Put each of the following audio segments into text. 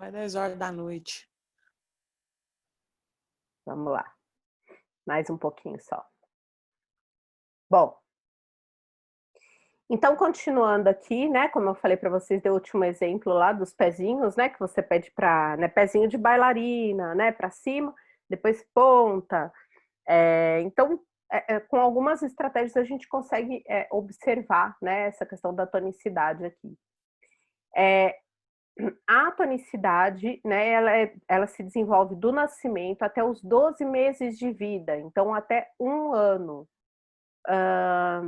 Quase 10 horas da noite. Vamos lá. Mais um pouquinho só. Bom, então continuando aqui, né, como eu falei para vocês, dei o último exemplo lá dos pezinhos, né, que você pede para, né, pezinho de bailarina, né, para cima, depois ponta. Então, com algumas estratégias a gente consegue observar, né, essa questão da tonicidade aqui. A tonicidade, né, ela se desenvolve do nascimento até os 12 meses de vida, então até 1 ano. A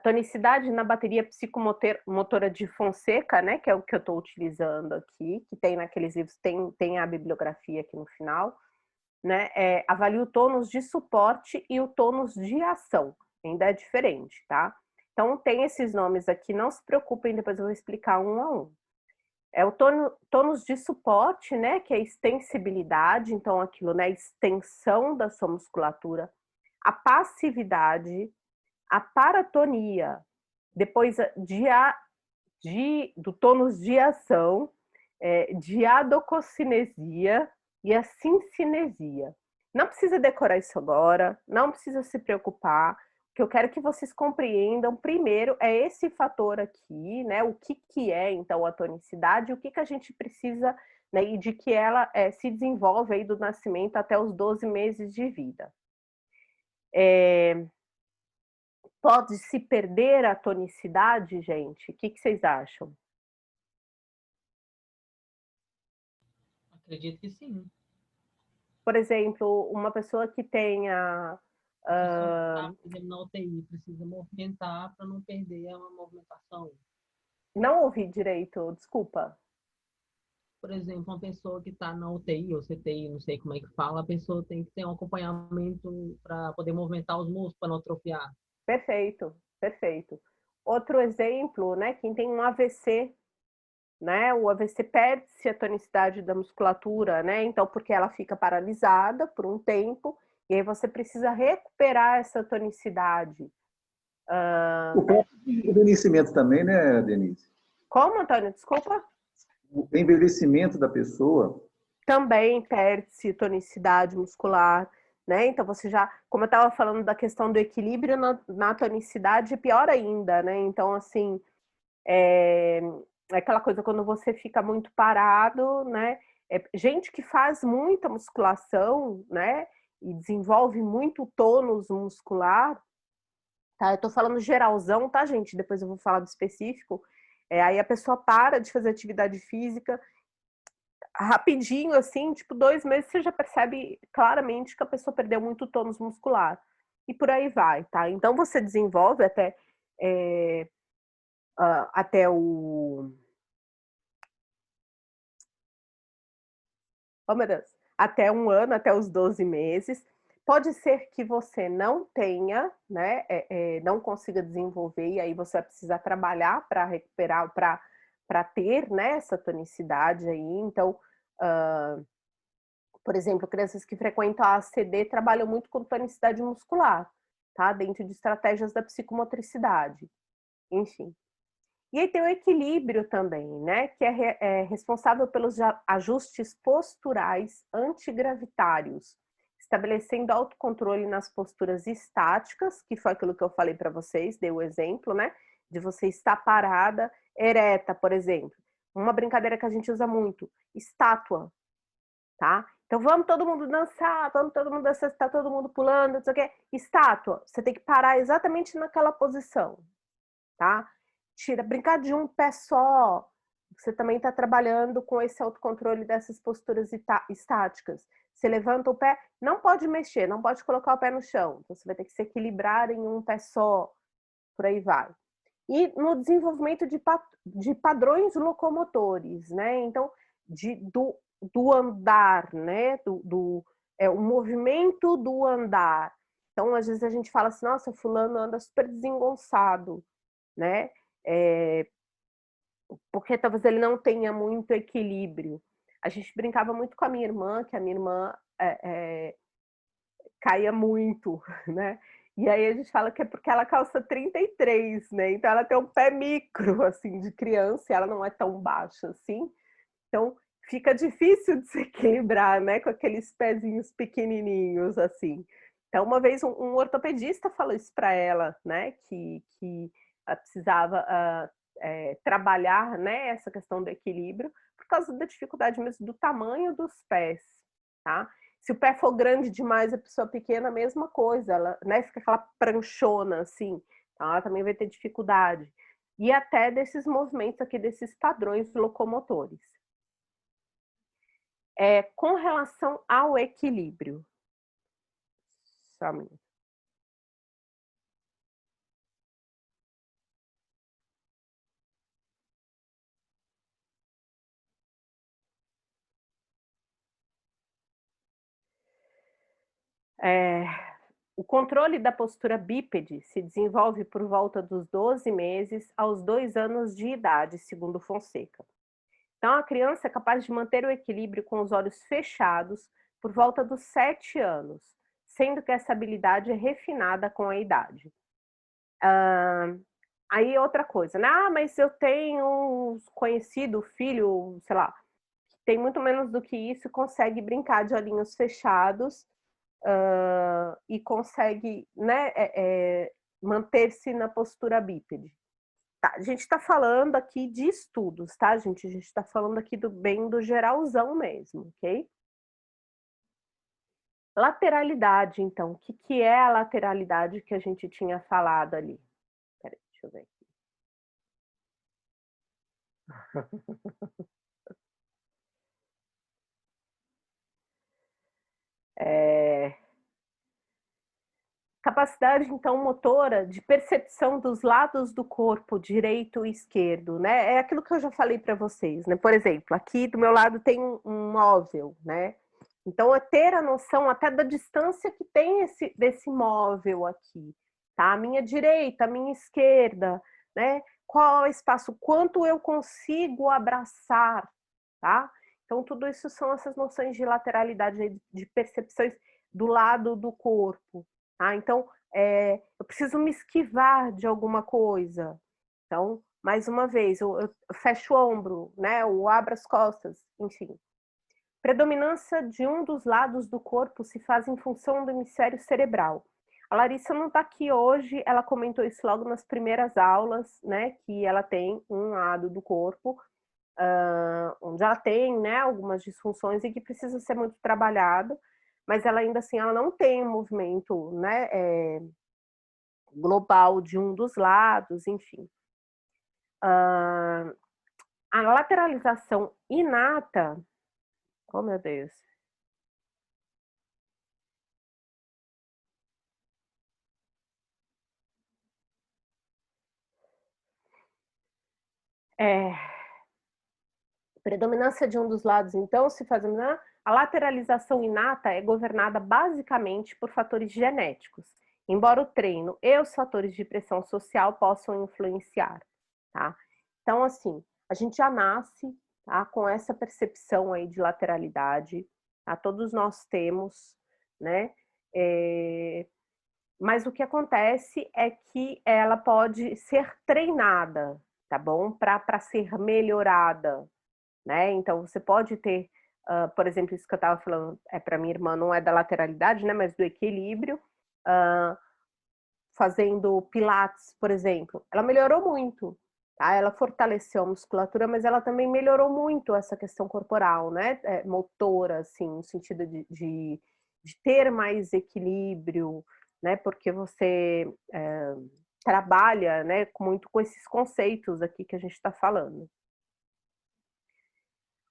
tonicidade na bateria psicomotora de Fonseca, né, que é o que eu estou utilizando aqui, que tem naqueles livros, tem a bibliografia aqui no final, né, avalia o tônus de suporte e o tônus de ação, ainda é diferente, tá? Então tem esses nomes aqui, não se preocupem, depois eu vou explicar um a um. É o tônus de suporte, né, que é a extensibilidade, então aquilo, né, a extensão da sua musculatura, a passividade, a paratonia, depois do tônus de ação, diadococinesia e a sincinesia. Não precisa decorar isso agora, não precisa se preocupar. O que eu quero que vocês compreendam primeiro é esse fator aqui, né? O que é então a tonicidade, o que a gente precisa, né? E de que ela se desenvolve aí do nascimento até os 12 meses de vida. Pode se perder a tonicidade, gente? O que vocês acham? Acredito que sim. Por exemplo, uma pessoa que tenha... Está na UTI, precisa movimentar para não perder a movimentação. Não ouvi direito, desculpa. Por exemplo, uma pessoa que está na UTI ou CTI, não sei como é que fala, a pessoa tem que ter um acompanhamento para poder movimentar os músculos para não atrofiar. Perfeito, perfeito. Outro exemplo, né, quem tem um AVC, né, o AVC perde-se a tonicidade da musculatura, né, então porque ela fica paralisada por um tempo, e aí você precisa recuperar essa tonicidade. O próprio envelhecimento também, né, Denise? Como, Antônio? Desculpa? O envelhecimento da pessoa. Também perde-se tonicidade muscular, né? Então você já, como eu estava falando da questão do equilíbrio na tonicidade, pior ainda, né? Então, assim, é aquela coisa quando você fica muito parado, né? Gente que faz muita musculação, né? E desenvolve muito tônus muscular, tá? Eu tô falando geralzão, tá, gente? Depois eu vou falar do específico. Aí a pessoa para de fazer atividade física rapidinho, assim, tipo 2 meses, você já percebe claramente que a pessoa perdeu muito tônus muscular. E por aí vai, tá? Então você desenvolve até o... Oh, meu Deus. Até 1 ano, até os 12 meses. Pode ser que você não tenha, né, não consiga desenvolver, e aí você vai precisar trabalhar para recuperar, para ter, né, essa tonicidade aí. Então, por exemplo, crianças que frequentam a ACD trabalham muito com tonicidade muscular, tá? Dentro de estratégias da psicomotricidade, enfim. E aí tem o equilíbrio também, né? Que é responsável pelos ajustes posturais antigravitários, estabelecendo autocontrole nas posturas estáticas, que foi aquilo que eu falei para vocês, dei o exemplo, né? De você estar parada, ereta, por exemplo. Uma brincadeira que a gente usa muito, estátua, tá? Então vamos todo mundo dançar, vamos todo mundo dançar, está todo mundo pulando, não sei o quê. Estátua, você tem que parar exatamente naquela posição, tá? Brincar de um pé só. Você também está trabalhando com esse autocontrole dessas posturas estáticas. Você levanta o pé, não pode mexer, não pode colocar o pé no chão. Você vai ter que se equilibrar em um pé só, por aí vai. E no desenvolvimento de padrões locomotores, né? Então, do andar, né? O movimento do andar. Então, às vezes a gente fala assim, nossa, fulano anda super desengonçado, né? Porque talvez ele não tenha muito equilíbrio. A gente brincava muito com a minha irmã, que a minha irmã caía muito, né? E aí a gente fala que é porque ela calça 33, né? Então ela tem um pé micro, assim, de criança, e ela não é tão baixa assim, Então, fica difícil de se equilibrar, né, com aqueles pezinhos pequenininhos, assim. Então, uma vez um ortopedista falou isso para ela, né, que ela precisava trabalhar, né, essa questão do equilíbrio, por causa da dificuldade mesmo do tamanho dos pés, tá? Se o pé for grande demais, a pessoa pequena, a mesma coisa, ela, né, fica aquela pranchona, assim, então ela também vai ter dificuldade. E até desses movimentos aqui, desses padrões locomotores. Com relação ao equilíbrio. Só um minuto. O controle da postura bípede se desenvolve por volta dos 12 meses aos 2 anos de idade, segundo Fonseca. Então, a criança é capaz de manter o equilíbrio com os olhos fechados por volta dos 7 anos, sendo que essa habilidade é refinada com a idade. Aí outra coisa, né? Mas eu tenho um conhecido filho, sei lá, que tem muito menos do que isso e consegue brincar de olhinhos fechados e consegue, né, manter-se na postura bípede. Tá, a gente está falando aqui de estudos, tá, gente? A gente está falando aqui bem do geralzão mesmo, ok? Lateralidade, então. O que é a lateralidade que a gente tinha falado ali? Peraí, deixa eu ver aqui. Capacidade, então, motora de percepção dos lados do corpo, direito e esquerdo, né? É aquilo que eu já falei para vocês, né? Por exemplo, aqui do meu lado tem um móvel, né? Então, é ter a noção até da distância que tem desse móvel aqui, tá? A minha direita, a minha esquerda, né? Qual é o espaço, quanto eu consigo abraçar, tá? Então, tudo isso são essas noções de lateralidade, de percepções do lado do corpo. Então, eu preciso me esquivar de alguma coisa. Então, mais uma vez, eu fecho o ombro, né? Eu abro as costas, enfim. Predominância de um dos lados do corpo se faz em função do hemisfério cerebral. A Larissa não está aqui hoje, ela comentou isso logo nas primeiras aulas, né? Que ela tem um lado do corpo onde ela tem, né, algumas disfunções e que precisa ser muito trabalhado, mas ela ainda assim ela não tem um movimento, né, global de um dos lados, enfim. A lateralização inata, oh meu Deus. Predominância de um dos lados, então, se faz a lateralização inata é governada basicamente por fatores genéticos, embora o treino e os fatores de pressão social possam influenciar, tá? Então, assim, a gente já nasce, tá, com essa percepção aí de lateralidade, tá? Todos nós temos, né? Mas o que acontece é que ela pode ser treinada, tá bom? Para ser melhorada, né? Então, você pode ter, por exemplo, isso que eu estava falando, para minha irmã, não é da lateralidade, né? Mas do equilíbrio, fazendo pilates, por exemplo. Ela melhorou muito, tá? Ela fortaleceu a musculatura, mas ela também melhorou muito essa questão corporal, né? Motora, assim, no sentido de ter mais equilíbrio, né? Porque você trabalha, né, muito com esses conceitos aqui que a gente está falando.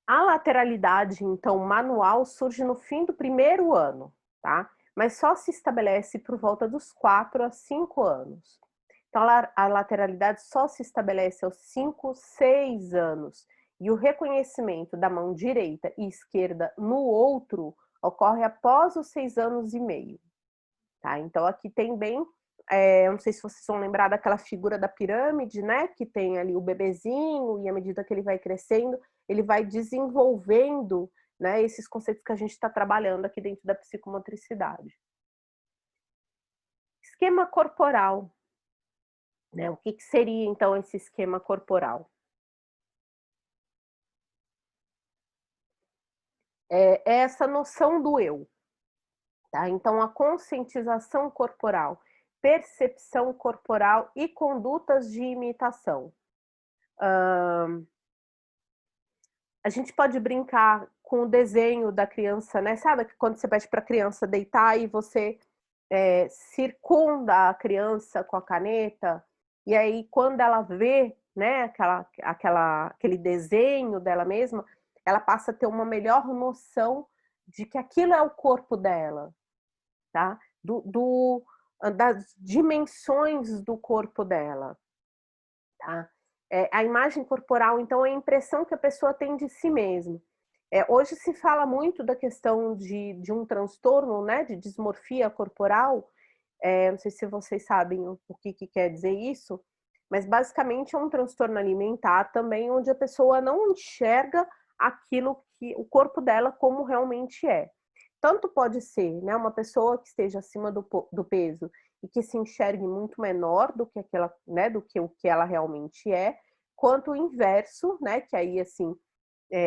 A lateralidade, então, manual surge no fim do primeiro ano, tá? Mas só se estabelece por volta dos 4 a 5 anos. Então, a lateralidade só se estabelece aos 5, 6 anos. E o reconhecimento da mão direita e esquerda no outro ocorre após os 6 anos e meio. Tá? Então, aqui tem bem... não sei se vocês vão lembrar daquela figura da pirâmide, né? Que tem ali o bebezinho e à medida que ele vai crescendo, ele vai desenvolvendo, né, esses conceitos que a gente está trabalhando aqui dentro da psicomotricidade. Esquema corporal. Né? O que seria, então, esse esquema corporal? é essa noção do eu. Tá? Então, a conscientização corporal, percepção corporal e condutas de imitação. A gente pode brincar com o desenho da criança, né? Sabe quando você pede para a criança deitar e você circunda a criança com a caneta, e aí quando ela vê, né, aquele desenho dela mesma, ela passa a ter uma melhor noção de que aquilo é o corpo dela, tá? Das dimensões do corpo dela, tá? A imagem corporal, então, é a impressão que a pessoa tem de si mesma. Hoje se fala muito da questão de um transtorno, né, de dismorfia corporal. Não sei se vocês sabem o que quer dizer isso, mas basicamente é um transtorno alimentar também, onde a pessoa não enxerga aquilo que o corpo dela como realmente é. Tanto pode ser, né, uma pessoa que esteja acima do peso e que se enxergue muito menor do que aquela, né, do que o que ela realmente é, quanto o inverso, né, que aí assim,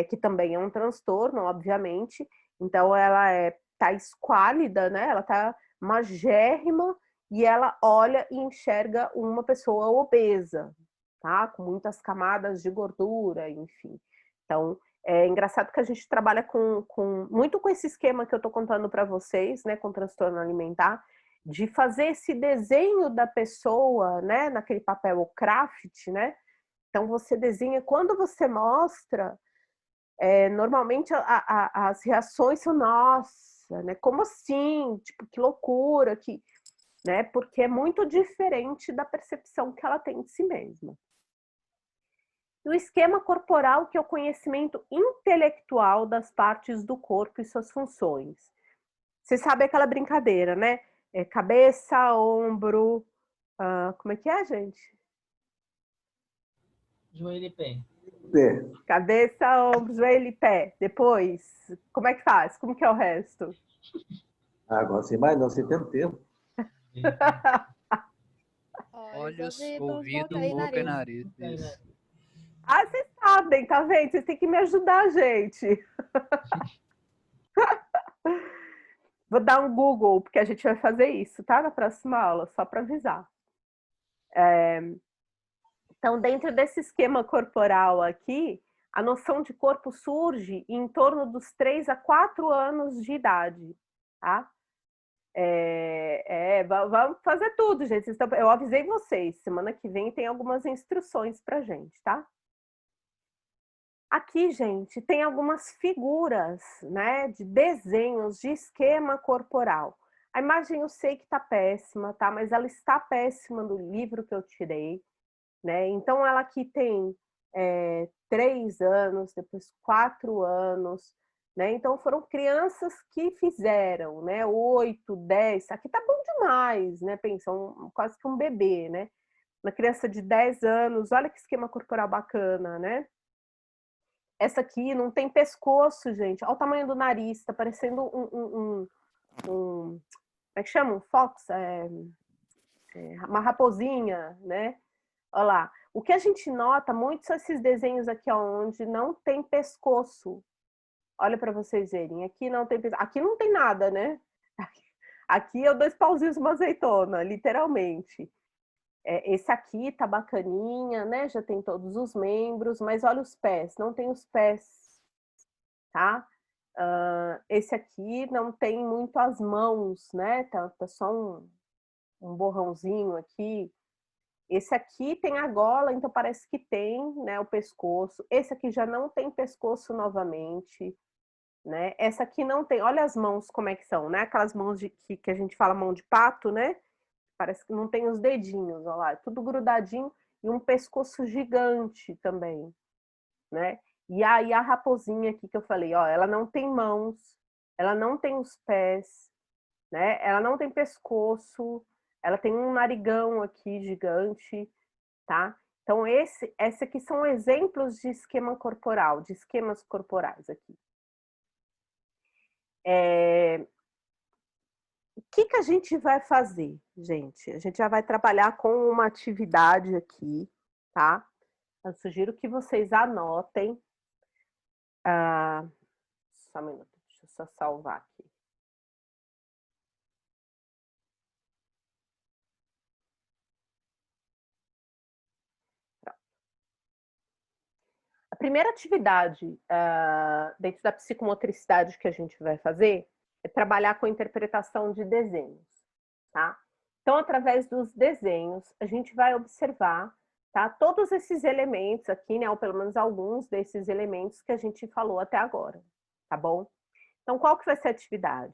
que também é um transtorno, obviamente. Então ela tá esquálida, né? Ela tá magérrima e ela olha e enxerga uma pessoa obesa, tá? Com muitas camadas de gordura, enfim. Então, é engraçado que a gente trabalha muito com esse esquema que eu tô contando para vocês, né? Com transtorno alimentar, de fazer esse desenho da pessoa, né? Naquele papel, o craft, né? Então, você desenha, quando você mostra, normalmente as reações são, nossa, né? Como assim? Tipo, que loucura, né? Porque é muito diferente da percepção que ela tem de si mesma. E o esquema corporal, que é o conhecimento intelectual das partes do corpo e suas funções. Você sabe aquela brincadeira, né? Cabeça, ombro, como é que é, gente? Joelho e pé. Cabeça, ombro, joelho e pé. Depois, como é que faz? Como que é o resto? Agora sem mais não, você tem tempo. Olhos, ouvido, boca e nariz. Isso. Vocês sabem, tá vendo? Vocês têm que me ajudar, gente. Vou dar um Google, porque a gente vai fazer isso, tá? Na próxima aula, só para avisar. Então, dentro desse esquema corporal aqui, a noção de corpo surge em torno dos 3 a 4 anos de idade, tá? Vamos fazer tudo, gente. Eu avisei vocês, semana que vem tem algumas instruções pra gente, tá? Aqui, gente, tem algumas figuras, né, de desenhos de esquema corporal. A imagem eu sei que está péssima, tá? Mas ela está péssima do livro que eu tirei, né? Então, ela aqui tem 3 anos, depois 4 anos, né? Então, foram crianças que fizeram, né? 8, 10, aqui tá bom demais, né? Pensa, quase que um bebê, né? Uma criança de 10 anos, olha que esquema corporal bacana, né? Essa aqui não tem pescoço, gente. Olha o tamanho do nariz, tá parecendo como é que chama? Um fox? Uma raposinha, né? Olha lá. O que a gente nota muito são esses desenhos aqui onde não tem pescoço. Olha para vocês verem. Aqui não tem pescoço. Aqui não tem nada, né? Aqui é 2 pauzinhos uma azeitona, literalmente. Esse aqui tá bacaninha, né? Já tem todos os membros, mas olha os pés, não tem os pés, tá? Esse aqui não tem muito as mãos, né? Tá só um borrãozinho aqui. Esse aqui tem a gola, então parece que tem, né, o pescoço. Esse aqui já não tem pescoço novamente, né? Essa aqui não tem. Olha as mãos como é que são, né? Aquelas mãos que a gente fala mão de pato, né? Parece que não tem os dedinhos, olha lá, tudo grudadinho e um pescoço gigante também, né? E aí a raposinha aqui que eu falei, ó, ela não tem mãos, ela não tem os pés, né? Ela não tem pescoço, ela tem um narigão aqui gigante, tá? Então esse aqui são exemplos de esquema corporal, de esquemas corporais aqui. O que a gente vai fazer, gente? A gente já vai trabalhar com uma atividade aqui, tá? Eu sugiro que vocês anotem. Só um minuto. eu só salvar aqui. A primeira atividade dentro da psicomotricidade que a gente vai fazer é trabalhar com a interpretação de desenhos, tá? Então, através dos desenhos, a gente vai observar, tá, todos esses elementos aqui, né, ou pelo menos alguns desses elementos que a gente falou até agora, tá bom? Então, qual que vai ser a atividade?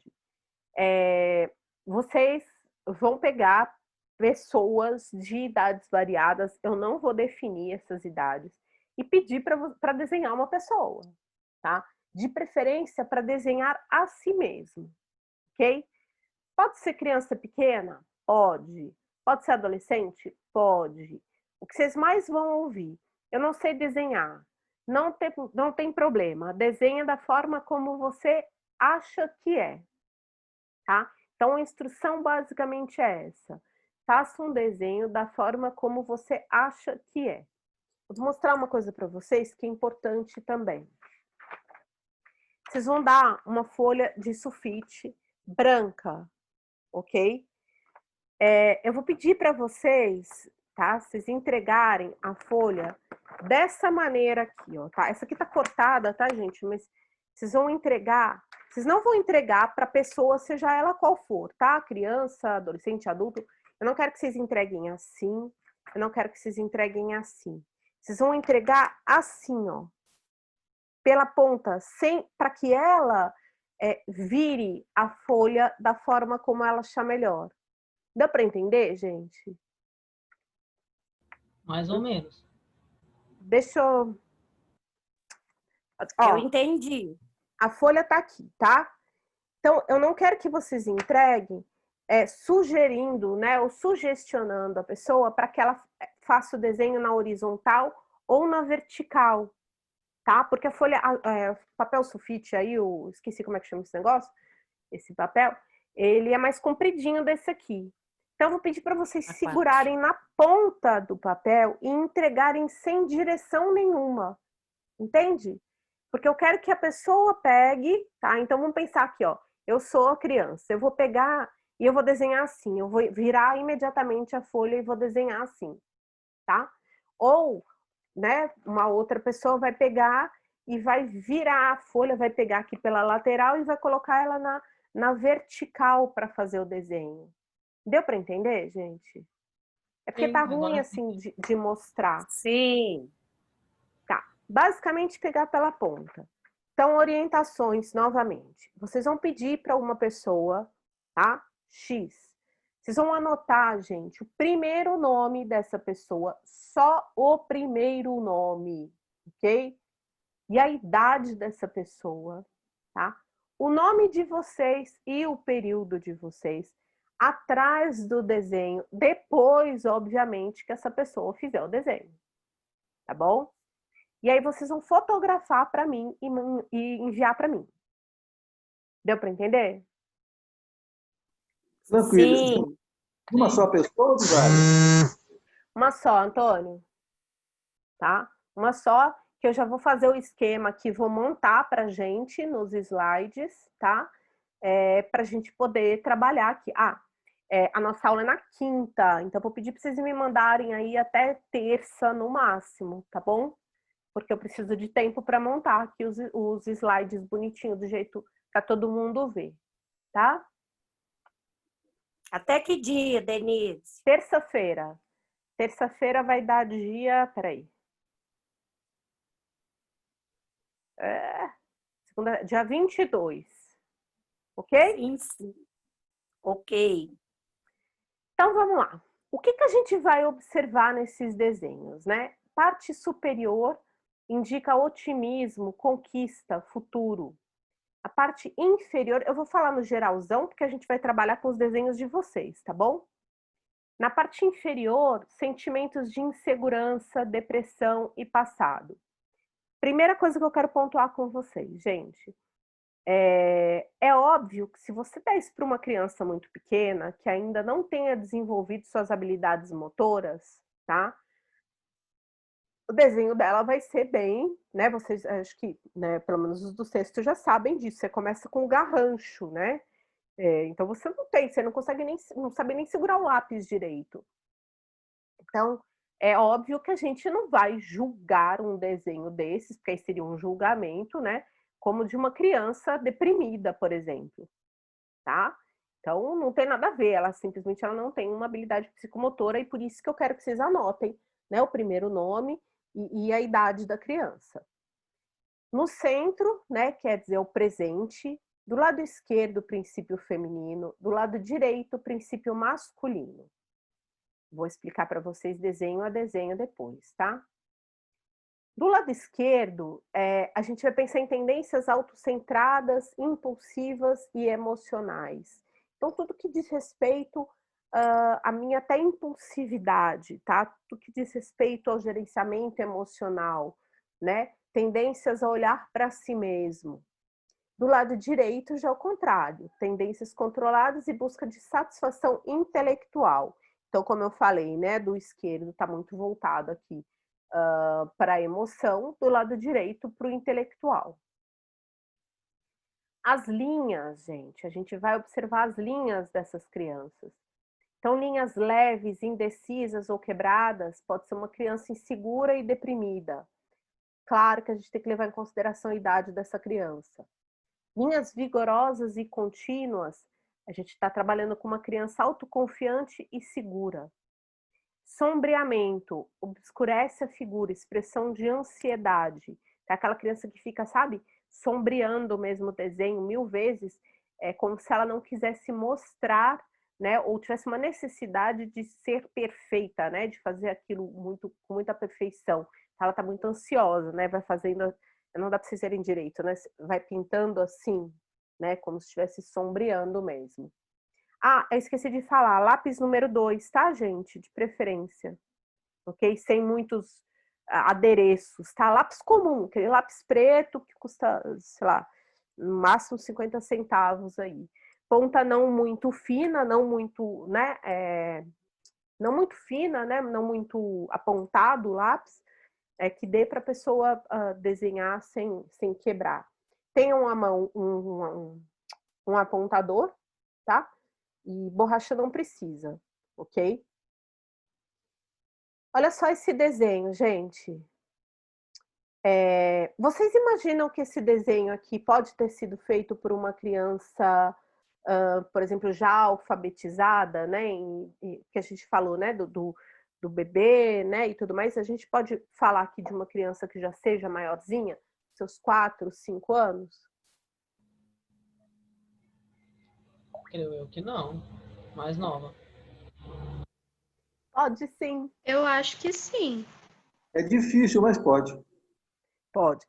Vocês vão pegar pessoas de idades variadas, eu não vou definir essas idades, e pedir para desenhar uma pessoa, tá? De preferência para desenhar a si mesmo, ok? Pode ser criança pequena? Pode. Pode ser adolescente? Pode. O que vocês mais vão ouvir? Eu não sei desenhar. Não tem problema. Desenha da forma como você acha que é, tá? Então, a instrução basicamente é essa. Faça um desenho da forma como você acha que é. Vou mostrar uma coisa para vocês que é importante também. Vocês vão dar uma folha de sulfite branca, ok? Eu vou pedir para vocês, tá? Vocês entregarem a folha dessa maneira aqui, ó, tá? Essa aqui tá cortada, tá, gente? Mas vocês vão entregar, vocês não vão entregar para pessoa, seja ela qual for, tá? Criança, adolescente, adulto. Eu não quero que vocês entreguem assim, eu não quero que vocês entreguem assim. Vocês vão entregar assim, ó, pela ponta, para que ela vire a folha da forma como ela achar melhor. Dá para entender, gente? Mais ou menos. Deixa eu... Eu entendi. A folha tá aqui, tá? Então, eu não quero que vocês entreguem sugerindo, né, ou sugestionando a pessoa para que ela faça o desenho na horizontal ou na vertical, tá? Porque a folha, papel sulfite aí, eu esqueci como é que chama esse negócio, esse papel, ele é mais compridinho desse aqui. Então, eu vou pedir para vocês segurarem na ponta do papel e entregarem sem direção nenhuma, entende? Porque eu quero que a pessoa pegue, tá? Então, vamos pensar aqui, ó. Eu sou a criança, eu vou pegar e eu vou desenhar assim. Eu vou virar imediatamente a folha e vou desenhar assim, tá? Ou, né, uma outra pessoa vai pegar e vai virar a folha, vai pegar aqui pela lateral e vai colocar ela na vertical para fazer o desenho. Deu para entender, gente? É porque tá ruim, assim, de mostrar. Sim. Tá. Basicamente, pegar pela ponta. Então, orientações, novamente. Vocês vão pedir para uma pessoa, tá? X. Vocês vão anotar, gente, o primeiro nome dessa pessoa, só o primeiro nome, ok? E a idade dessa pessoa, tá? O nome de vocês e o período de vocês atrás do desenho, depois, obviamente, que essa pessoa fizer o desenho, tá bom? E aí vocês vão fotografar para mim e enviar para mim. Deu para entender? Tranquilo. Sim. Uma só pessoa ou de várias? Uma só, Antônio. Tá? Uma só, que eu já vou fazer o esquema aqui, vou montar pra gente nos slides, tá? Pra gente poder trabalhar aqui. A nossa aula é na quinta, então eu vou pedir para vocês me mandarem aí até terça no máximo, tá bom? Porque eu preciso de tempo para montar aqui os slides bonitinhos, do jeito para todo mundo ver, tá? Até que dia, Denise? Terça-feira. Terça-feira vai dar dia... Peraí. Dia 22. Ok? Sim, sim. Ok. Então, vamos lá. O que a gente vai observar nesses desenhos, né? Parte superior indica otimismo, conquista, futuro. A parte inferior, eu vou falar no geralzão, porque a gente vai trabalhar com os desenhos de vocês, tá bom? Na parte inferior, sentimentos de insegurança, depressão e passado. Primeira coisa que eu quero pontuar com vocês, gente. É óbvio que se você der isso para uma criança muito pequena, que ainda não tenha desenvolvido suas habilidades motoras, tá? o desenho dela vai ser bem, né? Vocês, acho que, né, pelo menos os do sexto já sabem disso. Você começa com o garrancho, né? Então você não consegue não sabe nem segurar o lápis direito. Então, é óbvio que a gente não vai julgar um desenho desses, porque aí seria um julgamento, né? Como de uma criança deprimida, por exemplo, tá? Então, não tem nada a ver, ela simplesmente não tem uma habilidade psicomotora e por isso que eu quero que vocês anotem, né, o primeiro nome e a idade da criança. No centro, né, quer dizer o presente, do lado esquerdo, o princípio feminino, do lado direito, o princípio masculino. Vou explicar para vocês desenho a desenho depois, tá? Do lado esquerdo, a gente vai pensar em tendências autocentradas, impulsivas e emocionais. Então, tudo que diz respeito à minha até impulsividade, tá? Tudo que diz respeito ao gerenciamento emocional, né? Tendências a olhar para si mesmo. Do lado direito, já é o contrário. Tendências controladas e busca de satisfação intelectual. Então, como eu falei, né? Do esquerdo está muito voltado aqui para a emoção, do lado direito para o intelectual. As linhas, gente, a gente vai observar as linhas dessas crianças. Então, linhas leves, indecisas ou quebradas, pode ser uma criança insegura e deprimida. Claro que a gente tem que levar em consideração a idade dessa criança. Linhas vigorosas e contínuas, a gente está trabalhando com uma criança autoconfiante e segura. Sombreamento, obscurece a figura, expressão de ansiedade. É aquela criança que fica, sabe, sombreando o mesmo desenho 1000 vezes, como se ela não quisesse mostrar, né, ou tivesse uma necessidade de ser perfeita, né, de fazer aquilo com muita perfeição. Ela está muito ansiosa, né, vai fazendo, não dá para vocês verem direito, né, vai pintando assim, né, como se estivesse sombreando mesmo. Ah, eu esqueci de falar, lápis número 2, tá, gente? De preferência. Ok? Sem muitos adereços, tá? Lápis comum, aquele lápis preto que custa, sei lá, no máximo 50 centavos aí. Ponta não muito fina, não muito, né? Não muito fina, né? Não muito apontado o lápis, que dê para a pessoa desenhar sem quebrar. Tenham à mão um apontador, tá? E borracha não precisa, ok? Olha só esse desenho, gente. Vocês imaginam que esse desenho aqui pode ter sido feito por uma criança, por exemplo, já alfabetizada, né? Que a gente falou, né? Do bebê, né? E tudo mais. A gente pode falar aqui de uma criança que já seja maiorzinha, seus 4, 5 anos? Creio eu que não. Mais nova. Pode sim. Eu acho que sim. É difícil, mas pode. Pode.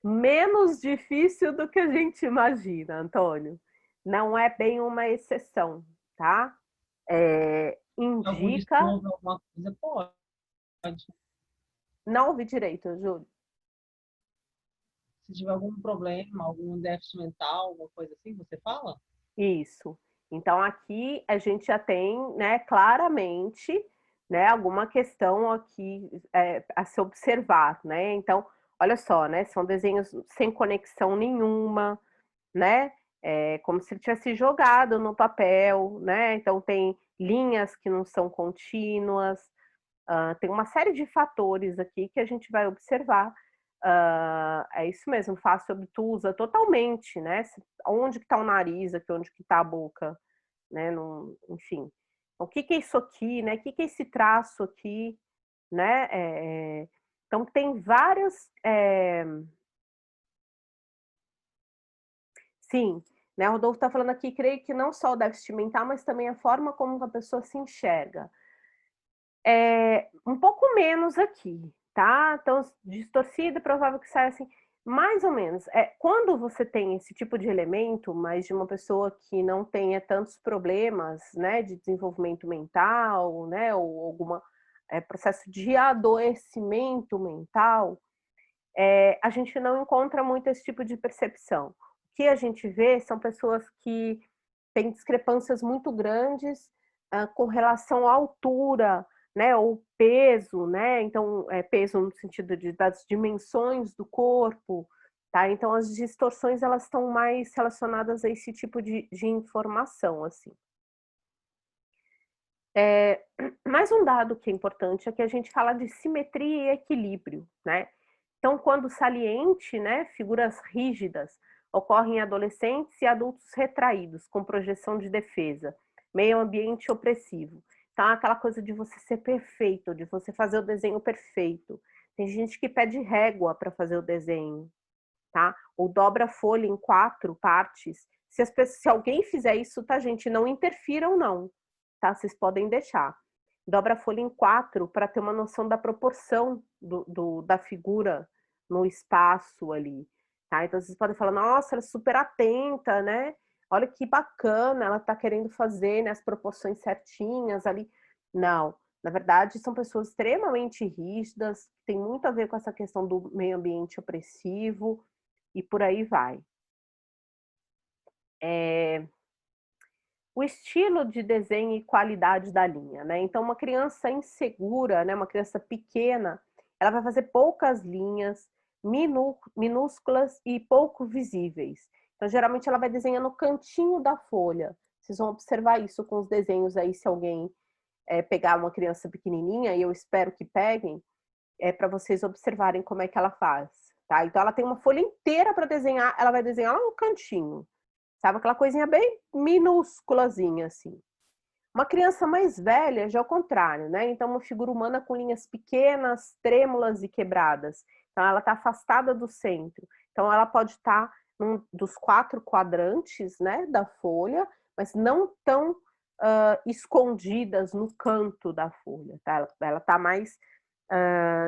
Menos difícil do que a gente imagina, Antônio. Não é bem uma exceção, tá? Indica... Alguma coisa pode. Não ouvi direito, Júlio. Se tiver algum problema, algum déficit mental, alguma coisa assim, você fala? Isso. Então, aqui a gente já tem, né, claramente, né, alguma questão aqui a se observar, né? Então, olha só, né? São desenhos sem conexão nenhuma, né? Como se ele tivesse jogado no papel, né? Então, tem linhas que não são contínuas, tem uma série de fatores aqui que a gente vai observar. É isso mesmo, fácil obtusa totalmente, né? Onde que tá o nariz aqui, onde que tá a boca, né? Enfim, o que é isso aqui, né? O que é esse traço aqui, né? Então tem várias... Sim, né? O Rodolfo está falando aqui, creio que não só o déficit mental, mas também a forma como a pessoa se enxerga. Um pouco menos aqui, tá? Então, distorcido, provável que saia assim, mais ou menos. Quando você tem esse tipo de elemento, mas de uma pessoa que não tenha tantos problemas, né, de desenvolvimento mental, né, ou algum processo de adoecimento mental, a gente não encontra muito esse tipo de percepção. O que a gente vê são pessoas que têm discrepâncias muito grandes com relação à altura, né, ou peso, né, então, peso no sentido das dimensões do corpo, tá? Então, as distorções, elas estão mais relacionadas a esse tipo de informação, assim. Mais um dado que é importante é que a gente fala de simetria e equilíbrio, né? Então, quando saliente, né, figuras rígidas ocorrem em adolescentes e adultos retraídos, com projeção de defesa, meio ambiente opressivo. Então, aquela coisa de você ser perfeito, de você fazer o desenho perfeito. Tem gente que pede régua para fazer o desenho, tá? Ou dobra a folha em 4 partes. Se alguém fizer isso, tá, gente? Não interfiram, não. Tá? Vocês podem deixar. Dobra a folha em 4 para ter uma noção da proporção da figura no espaço ali. Tá? Então, vocês podem falar, nossa, ela é super atenta, né? Olha que bacana, ela está querendo fazer, né, as proporções certinhas ali. Não, na verdade, são pessoas extremamente rígidas, tem muito a ver com essa questão do meio ambiente opressivo, e por aí vai. O estilo de desenho e qualidade da linha, né? Então, uma criança insegura, né, uma criança pequena, ela vai fazer poucas linhas, minúsculas e pouco visíveis. Então, geralmente, ela vai desenhar no cantinho da folha. Vocês vão observar isso com os desenhos aí, se alguém pegar uma criança pequenininha, e eu espero que peguem, para vocês observarem como é que ela faz, tá? Então, ela tem uma folha inteira para desenhar, ela vai desenhar lá no cantinho. Sabe, aquela coisinha bem minúsculazinha, assim. Uma criança mais velha já é o contrário, né? Então, uma figura humana com linhas pequenas, trêmulas e quebradas. Então, ela está afastada do centro. Então, ela pode estar num dos 4 quadrantes, né, da folha, mas não tão escondidas no canto da folha, tá? Ela está mais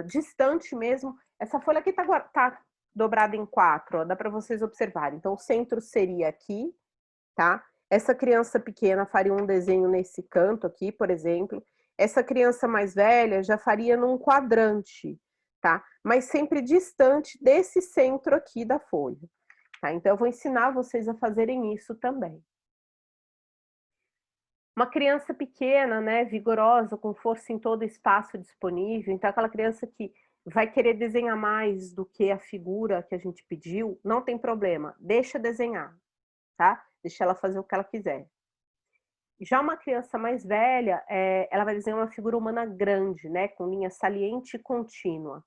distante mesmo. Essa folha aqui tá dobrada em 4, ó, dá para vocês observarem. Então, o centro seria aqui, tá? Essa criança pequena faria um desenho nesse canto aqui, por exemplo. Essa criança mais velha já faria num quadrante, tá? Mas sempre distante desse centro aqui da folha, tá? Então, eu vou ensinar vocês a fazerem isso também. Uma criança pequena, né, vigorosa, com força em todo espaço disponível, então aquela criança que vai querer desenhar mais do que a figura que a gente pediu, não tem problema, deixa desenhar, tá? Deixa ela fazer o que ela quiser. Já uma criança mais velha, ela vai desenhar uma figura humana grande, né, com linha saliente e contínua.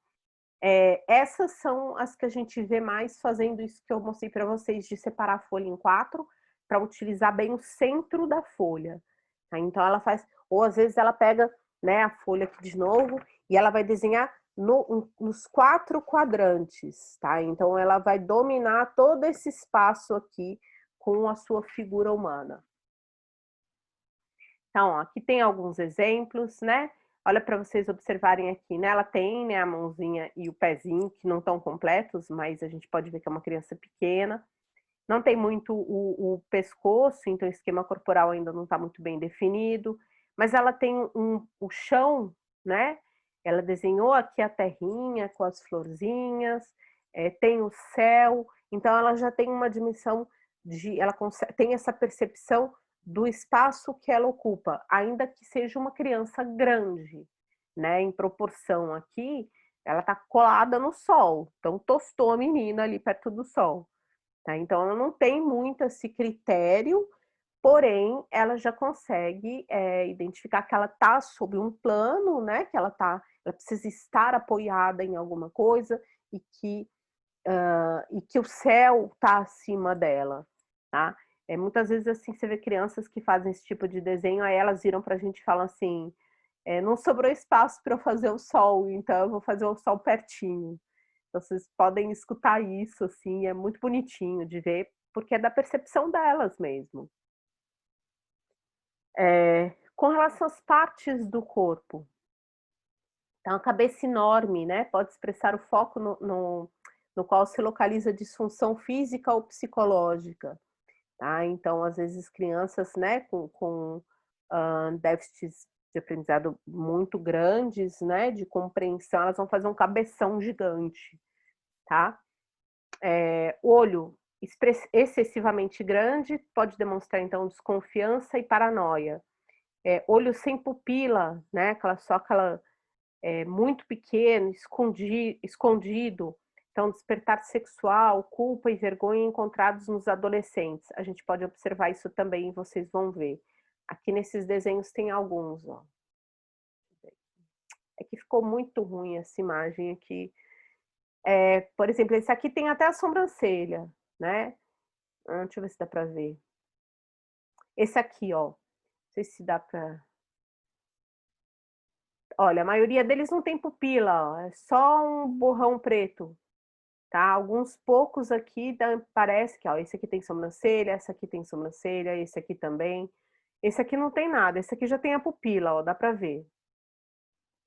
Essas são as que a gente vê mais fazendo isso que eu mostrei para vocês, de separar a folha em 4, para utilizar bem o centro da folha. Tá? Então, ela faz, ou às vezes ela pega, né, a folha aqui de novo, e ela vai desenhar nos 4 quadrantes, tá? Então, ela vai dominar todo esse espaço aqui com a sua figura humana. Então, ó, aqui tem alguns exemplos, né? Olha para vocês observarem aqui, né? Ela tem, né, a mãozinha e o pezinho que não estão completos, mas a gente pode ver que é uma criança pequena. Não tem muito o pescoço, então o esquema corporal ainda não está muito bem definido. Mas ela tem o chão, né? Ela desenhou aqui a terrinha com as florzinhas, tem o céu. Então ela já tem uma dimensão tem essa percepção do espaço que ela ocupa, ainda que seja uma criança grande, né? Em proporção aqui, ela está colada no sol, então tostou a menina ali perto do sol. Tá? Então, ela não tem muito esse critério, porém, ela já consegue identificar que ela está sob um plano, né? Que ela precisa estar apoiada em alguma coisa e que o céu está acima dela, tá? Muitas vezes, assim, você vê crianças que fazem esse tipo de desenho, aí elas viram para a gente e falam assim, não sobrou espaço para eu fazer o sol, então eu vou fazer o sol pertinho. Então, vocês podem escutar isso, assim, é muito bonitinho de ver, porque é da percepção delas mesmo. Com relação às partes do corpo, então, a cabeça enorme, né, pode expressar o foco no qual se localiza a disfunção física ou psicológica. Tá? Então, às vezes, crianças, né, com déficits de aprendizado muito grandes, né, de compreensão, elas vão fazer um cabeção gigante, tá? Olho excessivamente grande pode demonstrar, então, desconfiança e paranoia. olho sem pupila, né? Aquela muito pequeno, escondido. Então, despertar sexual, culpa e vergonha encontrados nos adolescentes. A gente pode observar isso também, vocês vão ver. Aqui nesses desenhos tem alguns, ó. É que ficou muito ruim essa imagem aqui. Por exemplo, esse aqui tem até a sobrancelha, né? Deixa eu ver se dá para ver. Esse aqui, ó. Não sei se dá para... Olha, a maioria deles não tem pupila, ó. É só um borrão preto, tá? Alguns poucos aqui parece que, ó, esse aqui tem sobrancelha, essa aqui tem sobrancelha, esse aqui também. Esse aqui não tem nada, esse aqui já tem a pupila, ó, dá para ver,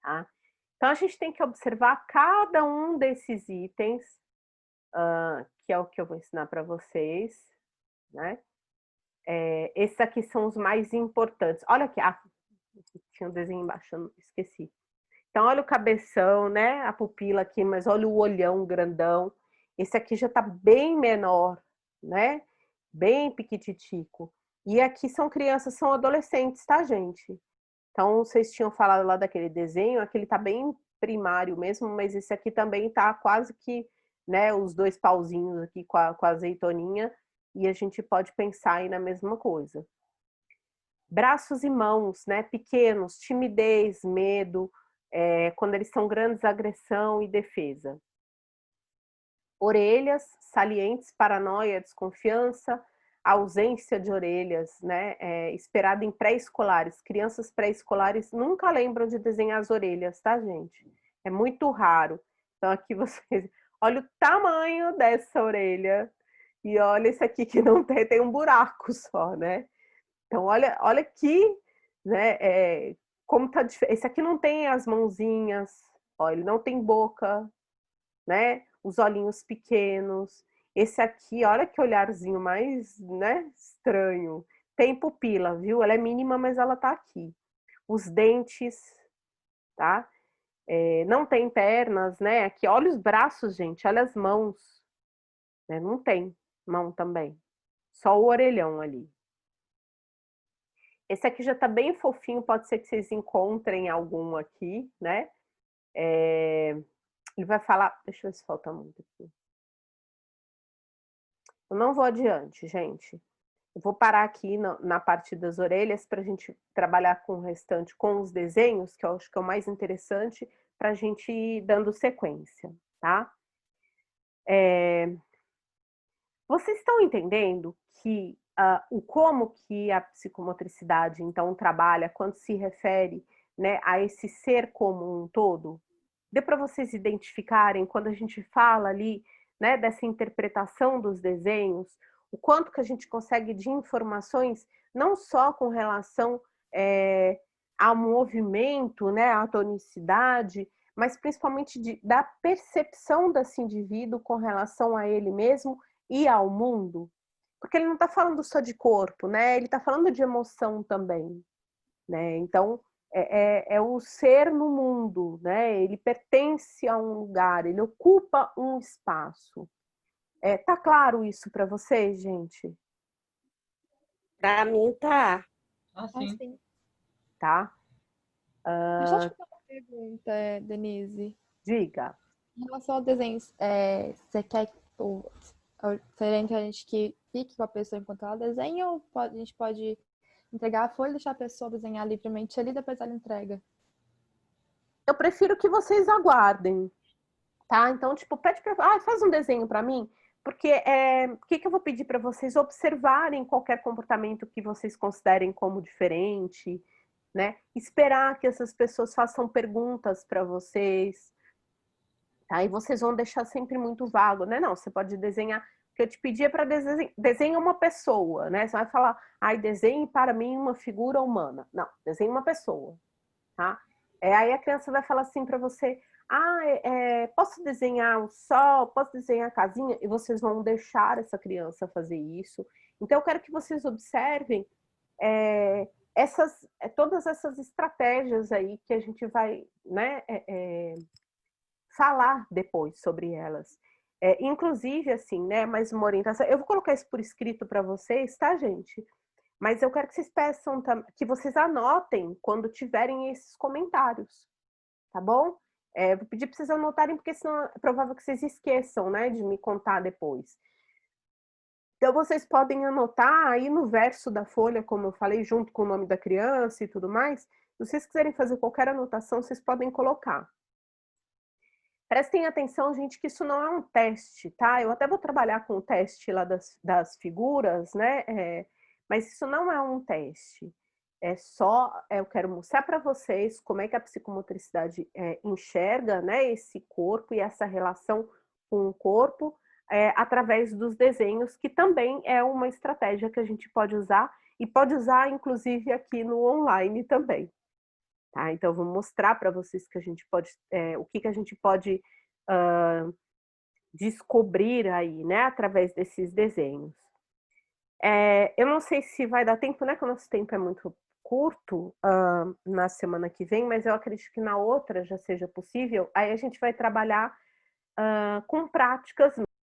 tá? Então, a gente tem que observar cada um desses itens, que é o que eu vou ensinar para vocês, né? Esses aqui são os mais importantes. Olha aqui, tinha um desenho embaixo, eu esqueci. Então, olha o cabeção, né? A pupila aqui, mas olha o olhão grandão. Esse aqui já tá bem menor, né? Bem piquititico. E aqui são crianças, são adolescentes, tá, gente? Então, vocês tinham falado lá daquele desenho, aquele tá bem primário mesmo, mas esse aqui também tá quase que, né, os dois pauzinhos aqui com a azeitoninha, e a gente pode pensar aí na mesma coisa. Braços e mãos, né, pequenos, timidez, medo, quando eles são grandes, agressão e defesa. Orelhas, salientes, paranoia, desconfiança, ausência de orelhas, né, esperada em pré-escolares. Crianças pré-escolares nunca lembram de desenhar as orelhas, tá, gente? É muito raro. Então aqui vocês... Olha o tamanho dessa orelha e olha esse aqui que não tem um buraco só, né? Então olha aqui, né, como tá diferente. Esse aqui não tem as mãozinhas, ó, ele não tem boca, né? Os olhinhos pequenos. Esse aqui, olha que olharzinho mais, né, estranho. Tem pupila, viu? Ela é mínima, mas ela tá aqui. Os dentes, tá? Não tem pernas, né? Aqui, olha os braços, gente. Olha as mãos. Né? Não tem mão também. Só o orelhão ali. Esse aqui já tá bem fofinho. Pode ser que vocês encontrem algum aqui, né? Ele vai falar... Deixa eu ver se falta muito aqui. Eu não vou adiante, gente. Eu vou parar aqui na parte das orelhas para a gente trabalhar com o restante, com os desenhos, que eu acho que é o mais interessante, para a gente ir dando sequência, tá? Vocês estão entendendo que o como que a psicomotricidade, então, trabalha quando se refere, né, a esse ser como um todo? Deu para vocês identificarem, quando a gente fala ali, né, dessa interpretação dos desenhos, o quanto que a gente consegue de informações, não só com relação ao movimento, né, à tonicidade, mas principalmente da percepção desse indivíduo com relação a ele mesmo e ao mundo. Porque ele não está falando só de corpo, né? Ele está falando de emoção também, né? Então, é o ser no mundo, né? Ele pertence a um lugar, ele ocupa um espaço. Tá claro isso para vocês, gente? Para mim, tá. Assim. Tá? Deixa eu te fazer uma pergunta, Denise. Diga. Em relação ao desenho, você quer seria interessante que fique com a pessoa enquanto ela desenha, ou a gente pode entregar a folha e deixar a pessoa desenhar livremente ali, depois ela entrega? Eu prefiro que vocês aguardem, tá? Então, tipo, pede para... faz um desenho para mim, porque o que eu vou pedir para vocês observarem qualquer comportamento que vocês considerem como diferente, né? Esperar que essas pessoas façam perguntas para vocês, tá? E vocês vão deixar sempre muito vago, né? Não, você pode desenhar... que eu te pedia para desenhar uma pessoa, né? Você vai falar, desenhe para mim uma figura humana. Não, desenhe uma pessoa, tá? Aí a criança vai falar assim para você, posso desenhar um sol, posso desenhar a casinha? E vocês vão deixar essa criança fazer isso. Então eu quero que vocês observem todas essas estratégias aí que a gente vai, né, falar depois sobre elas. Inclusive, assim, né, mais uma orientação. Eu vou colocar isso por escrito para vocês, tá, gente? Mas eu quero que vocês peçam, que vocês anotem quando tiverem esses comentários, tá bom? Vou pedir para vocês anotarem, porque senão é provável que vocês esqueçam, né, de me contar depois. Então, vocês podem anotar aí no verso da folha, como eu falei, junto com o nome da criança e tudo mais. Se vocês quiserem fazer qualquer anotação, vocês podem colocar. Prestem atenção, gente, que isso não é um teste, tá? Eu até vou trabalhar com o teste lá das figuras, né? Mas isso não é um teste. Eu quero mostrar para vocês como é que a psicomotricidade enxerga, né, esse corpo e essa relação com o corpo, através dos desenhos, que também é uma estratégia que a gente pode usar, e pode usar, inclusive, aqui no online também. Tá? Então, eu vou mostrar para vocês que a gente pode, o que a gente pode descobrir aí, né, através desses desenhos. Eu não sei se vai dar tempo, né, que o nosso tempo é muito curto na semana que vem, mas eu acredito que na outra já seja possível. Aí a gente vai trabalhar com práticas